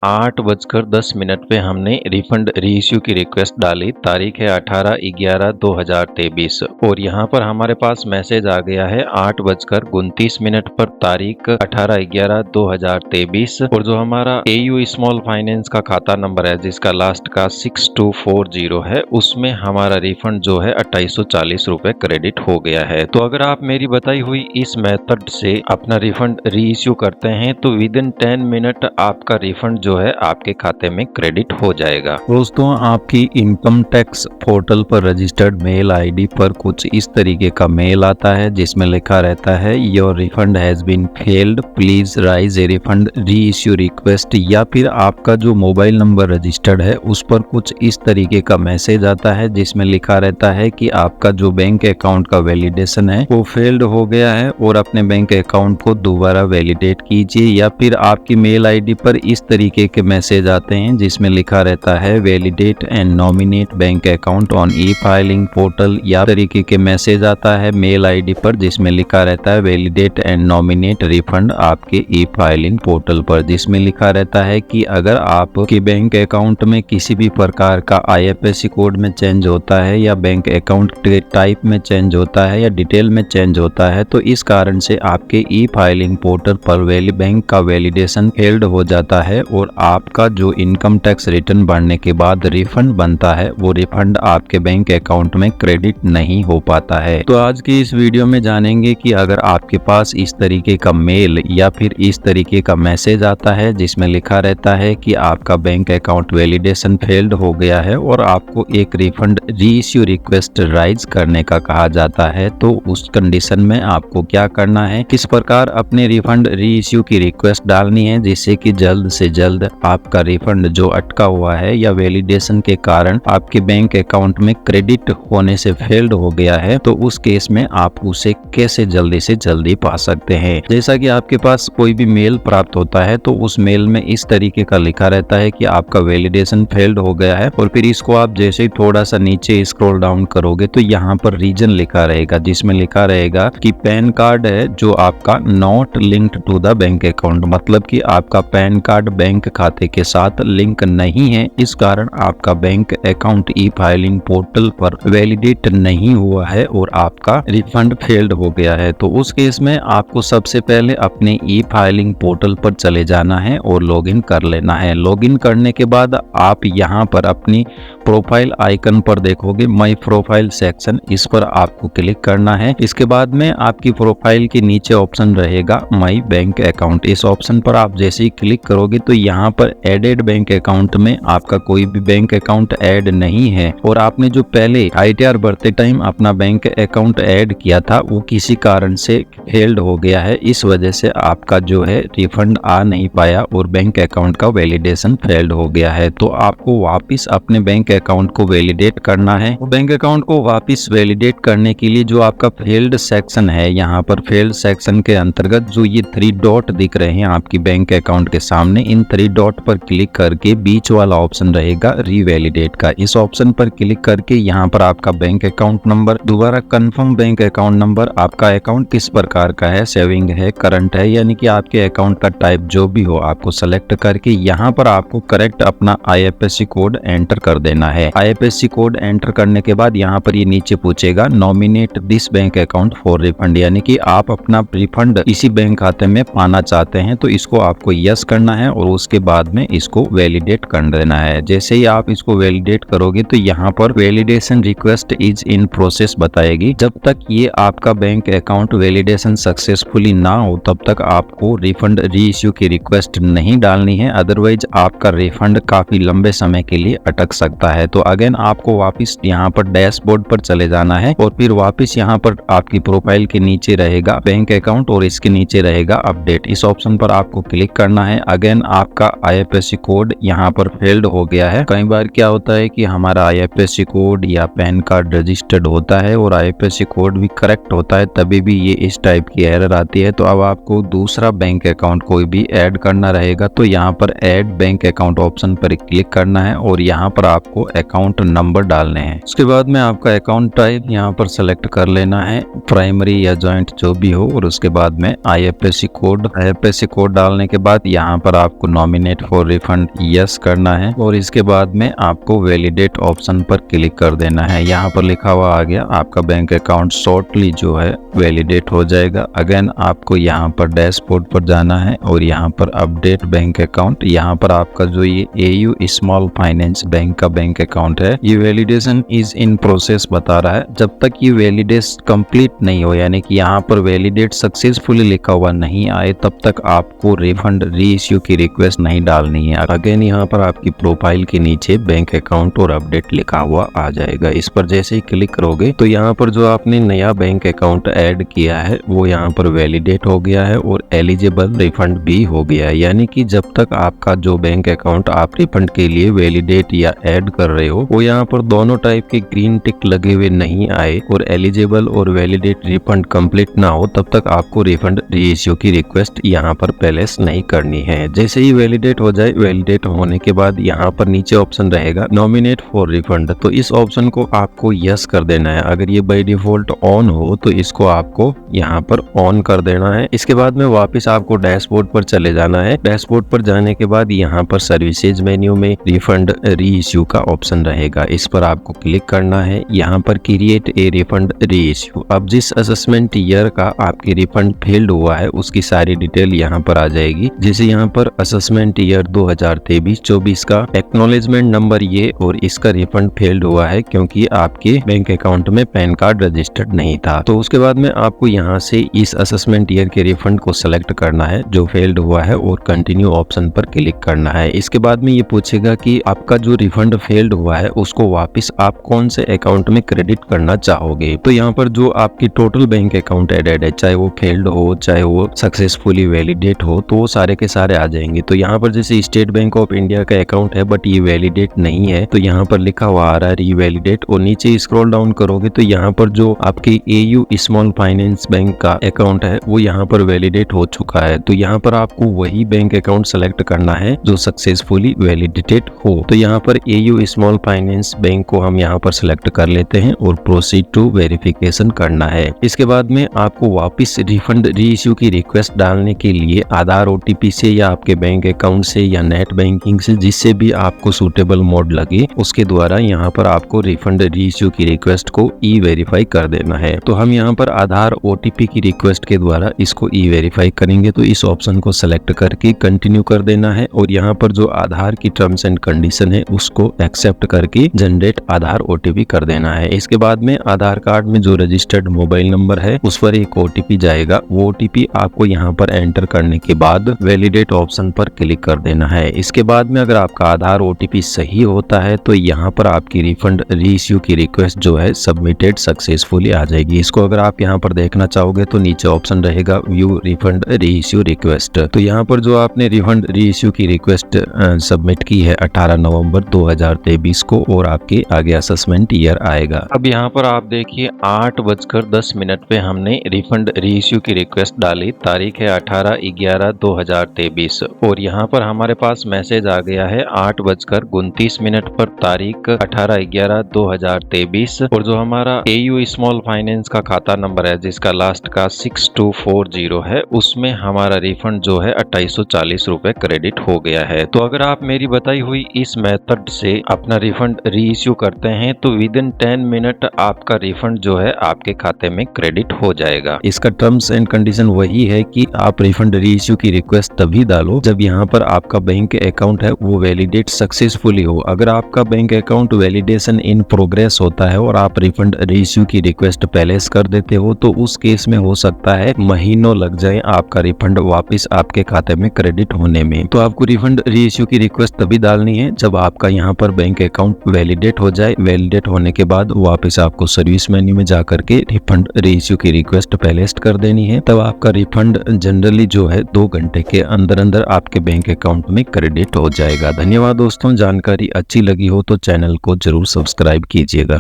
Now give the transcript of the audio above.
8:10 पे हमने refund reissue की रिक्वेस्ट डाली। तारीख है 18/11/2023 और यहाँ पर हमारे पास मैसेज आ गया है 8:29 पर तारीख 18/11/2023 और जो हमारा एयू स्मॉल फाइनेंस का खाता नंबर है जिसका लास्ट का 6240 है उसमें हमारा रिफंड जो है 2840 रुपए क्रेडिट हो गया है। तो अगर आप मेरी बताई हुई इस मेथड से अपना रिफंड रीइश्यू करते हैं तो विद इन 10 मिनट आपका रिफंड जो है आपके खाते में क्रेडिट हो जाएगा। दोस्तों, आपकी इनकम टैक्स पोर्टल पर रजिस्टर्ड मेल आईडी पर कुछ इस तरीके का मेल आता है जिसमें लिखा रहता है your refund has been failed, please raise a refund reissue request, या फिर आपका जो मोबाइल नंबर रजिस्टर्ड है उस पर कुछ इस तरीके का मैसेज आता है जिसमें लिखा रहता है कि आपका जो बैंक अकाउंट का वैलिडेशन है वो फेल्ड हो गया है और अपने बैंक अकाउंट को दोबारा वैलिडेट कीजिए। या फिर आपकी मेल आईडी पर इस तरीके के मैसेज आते हैं जिसमें लिखा रहता है validate and nominate bank account on E filing portal, या तरीके के मैसेज आता है मेल आईडी पर जिसमें लिखा रहता है वैलिडेट एंड नॉमिनेट रिफंड आपके ई फाइलिंग पोर्टल पर, जिसमें लिखा रहता है कि अगर आपके बैंक अकाउंट में किसी भी प्रकार का आईएफएससी कोड में चेंज होता है या बैंक अकाउंट टाइप में चेंज होता है या डिटेल में चेंज होता है तो इस कारण से आपके ई फाइलिंग पोर्टल पर बैंक का वैलिडेशन फेल्ड हो जाता है और आपका जो इनकम टैक्स रिटर्न भरने के बाद रिफंड बनता है वो रिफंड आपके बैंक अकाउंट में क्रेडिट नहीं हो पाता है। तो आज की इस वीडियो में जानेंगे कि अगर आपके पास इस तरीके का मेल या फिर इस तरीके का मैसेज आता है जिसमें लिखा रहता है कि आपका बैंक अकाउंट वैलिडेशन फेल्ड हो गया है और आपको एक रिफंड रीइश्यू रिक्वेस्ट राइज करने का कहा जाता है, तो उस कंडीशन में आपको क्या करना है, किस प्रकार अपने रिफंड रीइश्यू की रिक्वेस्ट डालनी है जिससे कि जल्द से जल्द आपका रिफंड जो अटका हुआ है या वैलिडेशन के कारण आपके बैंक अकाउंट में क्रेडिट होने से फेल्ड हो गया है तो उस केस में आप उसे कैसे जल्दी से जल्दी पा सकते हैं। जैसा कि आपके पास कोई भी मेल प्राप्त होता है तो उस मेल में इस तरीके का लिखा रहता है कि आपका वैलिडेशन फेल्ड हो गया है और फिर इसको आप जैसे ही थोड़ा सा नीचे स्क्रॉल डाउन करोगे तो यहाँ पर रीजन लिखा रहेगा जिसमें लिखा रहेगा कि पैन कार्ड है जो आपका not linked to the bank account, मतलब कि आपका पैन कार्ड बैंक खाते के साथ लिंक नहीं है, इस कारण आपका बैंक अकाउंट ई फाइलिंग पोर्टल पर वैलिडेट नहीं हुआ है और आपका रिफंड फेल्ड हो गया है। तो उस केस में आपको सबसे पहले अपने ई फाइलिंग पोर्टल पर चले जाना है और लॉगिन कर लेना है। लॉगिन करने के बाद आप यहाँ पर अपनी प्रोफाइल आइकन पर देखोगे माई प्रोफाइल सेक्शन, इस पर आपको क्लिक करना है। इसके बाद में आपकी प्रोफाइल के नीचे ऑप्शन रहेगा माई बैंक अकाउंट, इस ऑप्शन पर आप जैसे ही क्लिक करोगे तो यहाँ पर एडेड बैंक अकाउंट में आपका कोई भी बैंक अकाउंट ऐड नहीं है और आपने जो पहले आईटीआर भरते टाइम अपना बैंक अकाउंट ऐड किया था वो किसी कारण से फेल्ड हो गया है, इस वजह से आपका जो है रिफंड आ नहीं पाया और बैंक अकाउंट का वैलिडेशन फेल्ड हो गया है। तो आपको वापिस अपने बैंक अकाउंट को वैलिडेट करना है। बैंक अकाउंट को वापिस वैलिडेट करने के लिए जो आपका फेल्ड सेक्शन है, यहाँ पर फेल्ड सेक्शन के अंतर्गत जो ये 3 डॉट दिख रहे हैं आपकी बैंक अकाउंट के सामने, इन 3 डॉट पर क्लिक करके बीच वाला ऑप्शन रहेगा रीवैलिडेट का, इस ऑप्शन पर क्लिक करके यहाँ पर आपका बैंक अकाउंट नंबर, दोबारा कंफर्म बैंक अकाउंट नंबर, आपका अकाउंट किस प्रकार का है, सेविंग है, करंट है, यानी कि आपके अकाउंट का टाइप जो भी हो आपको सेलेक्ट करके यहाँ पर आपको करेक्ट अपना आईएफएससी कोड एंटर कर देना है। आईएफएससी कोड एंटर करने के बाद यहाँ पर ये नीचे पूछेगा nominate this bank account for refund, यानी कि आप अपना रिफंड इसी बैंक खाते में पाना चाहते हैं तो इसको आपको यस करना है और उसके बाद में इसको वैलिडेट कर देना है। जैसे ही आप इसको वैलिडेट करोगे तो यहाँ पर validation request is in process बताएगी। जब तक ये आपका बैंक अकाउंट वैलिडेशन सक्सेसफुली ना हो तब तक आपको रिफंड रीइश्यू की रिक्वेस्ट नहीं डालनी है, अदरवाइज आपका रिफंड काफी लंबे समय के लिए अटक सकता है। तो अगेन आपको वापस यहाँ पर डैशबोर्ड पर चले जाना है और फिर वापस यहाँ पर आपकी प्रोफाइल के नीचे रहेगा बैंक अकाउंट और इसके नीचे रहेगा अपडेट, इस ऑप्शन पर आपको क्लिक करना है। अगेन आपका आईएफएससी कोड यहाँ पर फेल्ड हो गया है। कई बार क्या होता है कि हमारा आईएफएससी कोड या पैन कार्ड रजिस्टर्ड होता है और आईएफएससी कोड भी करेक्ट होता है तभी भी ये इस टाइप की एरर आती है। तो अब आपको दूसरा बैंक अकाउंट कोई भी ऐड करना रहेगा तो यहाँ पर ऐड बैंक अकाउंट ऑप्शन पर क्लिक करना है और यहाँ पर आपको अकाउंट नंबर डालने हैं। उसके बाद में आपका अकाउंट टाइप यहाँ पर सेलेक्ट कर लेना है, प्राइमरी या जॉइंट जो भी हो, और उसके बाद में IFSC कोड डालने के बाद यहाँ पर आपको नॉमिनेट फॉर रिफंड यस करना है और इसके बाद में आपको वैलिडेट ऑप्शन पर क्लिक कर देना है। यहाँ पर लिखा हुआ आ गया आपका बैंक अकाउंट शॉर्टली जो है वैलिडेट हो जाएगा। अगेन आपको यहाँ पर डैशबोर्ड पर जाना है और यहाँ पर अपडेट बैंक अकाउंट, यहाँ पर आपका जो ये AU स्मॉल फाइनेंस बैंक का बैंक अकाउंट है, ये वैलिडेशन इज इन प्रोसेस बता रहा है। जब तक ये वैलिडेशन कंप्लीट नहीं हो, यानी कि यहाँ पर वैलिडेट सक्सेसफुली लिखा हुआ नहीं आए, तब तक आपको रिफंड रीइश्यू की रिक्वेस्ट नहीं डालनी है। अगेन यहाँ पर आपकी प्रोफाइल के नीचे बैंक अकाउंट और अपडेट लिखा हुआ आ जाएगा। इस पर जैसे ही क्लिक करोगे तो यहाँ पर जो आपने नया बैंक अकाउंट ऐड किया है वो यहाँ पर वैलिडेट हो गया है और एलिजिबल रिफंड भी हो गया है। यानी कि जब तक आपका जो बैंक अकाउंट आप रिफंड के लिए वैलिडेट या ऐड कर रहे हो वो यहाँ पर दोनों टाइप के ग्रीन टिक लगे हुए नहीं आए और एलिजिबल और वैलिडेट रिफंड कंप्लीट ना हो, तब तक आपको रिफंड रीइश्यू की रिक्वेस्ट यहाँ पर प्लेस नहीं करनी है। जैसे ही वैलिडेट हो जाए, वैलिडेट होने के बाद यहाँ पर नीचे ऑप्शन रहेगा नॉमिनेट फॉर रिफंड, तो इस ऑप्शन को आपको यस कर देना है। अगर ये बाय डिफॉल्ट ऑन हो तो इसको आपको यहाँ पर ऑन कर देना है। इसके बाद में वापस आपको डैशबोर्ड पर चले जाना है। डैशबोर्ड पर जाने के बाद यहाँ पर सर्विसेज मेन्यू में रिफंड रीइश्यू का ऑप्शन रहेगा, इस पर आपको क्लिक करना है। यहाँ पर क्रिएट ए रिफंड रीइश्यू, अब जिस असेसमेंट ईयर का आपकी रिफंड फेल्ड हुआ है उसकी सारी डिटेल यहाँ पर आ जाएगी। जैसे यहाँ पर असेसमेंट ईयर 2023-24 का एक्नॉलेजमेंट नंबर ये, और इसका रिफंड फेल्ड हुआ है क्योंकि आपके बैंक अकाउंट में पैन कार्ड रजिस्टर्ड नहीं था। तो उसके बाद में आपको यहाँ से इस असेसमेंट ईयर के रिफंड को सिलेक्ट करना है जो फेल्ड हुआ है और कंटिन्यू ऑप्शन पर क्लिक करना है। इसके बाद में ये पूछेगा कि आपका जो रिफंड फेल्ड हुआ है उसको वापस आप कौन से अकाउंट में क्रेडिट करना चाहोगे। तो यहाँ पर जो आपकी टोटल बैंक अकाउंट एडेड है, चाहे वो फेल्ड हो चाहे वो सक्सेसफुली वैलिडेट हो, तो वो सारे के सारे आ जाएंगे। तो यहाँ पर जैसे स्टेट बैंक ऑफ इंडिया का अकाउंट है बट ये वैलिडेट नहीं है, तो यहाँ पर लिखा हुआ आ रहा है रीवैलिडेट, और नीचे स्क्रॉल डाउन करोगे तो यहाँ पर जो आपकी AU स्मॉल फाइनेंस बैंक का अकाउंट है वो यहाँ पर वैलिडेट हो चुका है। तो यहाँ पर आपको वही बैंक अकाउंट सेलेक्ट करना है जो सक्सेसफुली वैलिडेटेड हो। तो यहाँ पर AU स्मॉल फाइनेंस बैंक को हम यहाँ पर सिलेक्ट कर लेते हैं और प्रोसीड टू वेरिफिकेशन करना है। इसके बाद में आपको वापस रिफंड रीइश्यू की रिक्वेस्ट डालने के लिए आधार OTP से या आपके बैंक अकाउंट से या नेट बैंकिंग से, जिससे भी आपको सूटेबल मोड लगे उसके द्वारा यहाँ पर आपको रिफंड रीइश्यू की रिक्वेस्ट को ई-वेरीफाई कर देना है। तो हम यहाँ पर आधार OTP की रिक्वेस्ट के द्वारा इसको ई-वेरीफाई करेंगे, तो इस ऑप्शन को सेलेक्ट करके कंटिन्यू कर देना है और यहाँ पर जो आधार की टर्म्स एंड कंडीशन है उसको एक्सेप्ट करके जनरेट आधार OTP कर देना है। इसके बाद में आधार कार्ड में जो रजिस्टर्ड मोबाइल नंबर है उस पर एक OTP जाएगा, वो OTP आपको यहाँ पर एंटर करने के बाद वैलिडेट ऑप्शन पर क्लिक कर देना है। इसके बाद में अगर आपका आधार OTP सही होता है तो यहाँ पर आपकी रिफंड रीइश्यू की रिक्वेस्ट जो है सबमिटेड सक्सेसफुली आ जाएगी। इसको अगर आप यहाँ पर देखना चाहोगे तो नीचे ऑप्शन रहेगा व्यू रिफंड रीइश्यू रिक्वेस्ट। तो यहाँ पर जो आपने रिफंड रीइश्यू की रिक्वेस्ट सबमिट की है 18 नवंबर 2023 को, और आपके आगे असेसमेंट ईयर आएगा। अब यहाँ पर आप देखिए 8:10 पे हमने रिफंड रीइश्यू की रिक्वेस्ट डाली, तारीख है 18/11/2023 और यहाँ पर हमारे पास मैसेज आ गया है 8:29 पर, तारीख 18/11/2023, और जो हमारा AU स्मॉल फाइनेंस का खाता नंबर है जिसका लास्ट का 6240 है उसमें हमारा रिफंड जो है 2840 रुपए क्रेडिट हो गया है। तो अगर आप मेरी बताई हुई इस मेथड से अपना रिफंड रीइश्यू करते हैं तो विद इन 10 मिनट आपका रिफंड जो है आपके खाते में क्रेडिट हो जाएगा। इसका टर्म्स एंड कंडीशन वही है कि आप रिफंड रीइश्यू की रिक्वेस्ट तभी डालो जब यहाँ पर आपका बैंक अकाउंट है वो वैलिडेट सक्सेसफुली हो। अगर आपका bank account validation in progress होता है और आप रिफंड रीइश्यू की रिक्वेस्ट प्लेस कर देते हो तो उस केस में हो सकता है महीनों लग जाए आपका रिफंड वापस आपके खाते में क्रेडिट होने में। तो आपको रिफंड रीइश्यू की रिक्वेस्ट तभी डालनी है जब आपका यहाँ पर बैंक अकाउंट वैलिडेट हो जाए। वैलिडेट होने के बाद वापस आपको सर्विस मेन्यू में जाकर के रिफंड रीइश्यू की रिक्वेस्ट प्लेस कर देनी है, तब आपका रिफंड जनरली जो है 2 घंटे के अंदर अंदर आपके बैंक अकाउंट में क्रेडिट हो जाएगा। धन्यवाद दोस्तों, जानकारी अच्छी लगी हो तो चैनल को जरूर सब्सक्राइब कीजिएगा।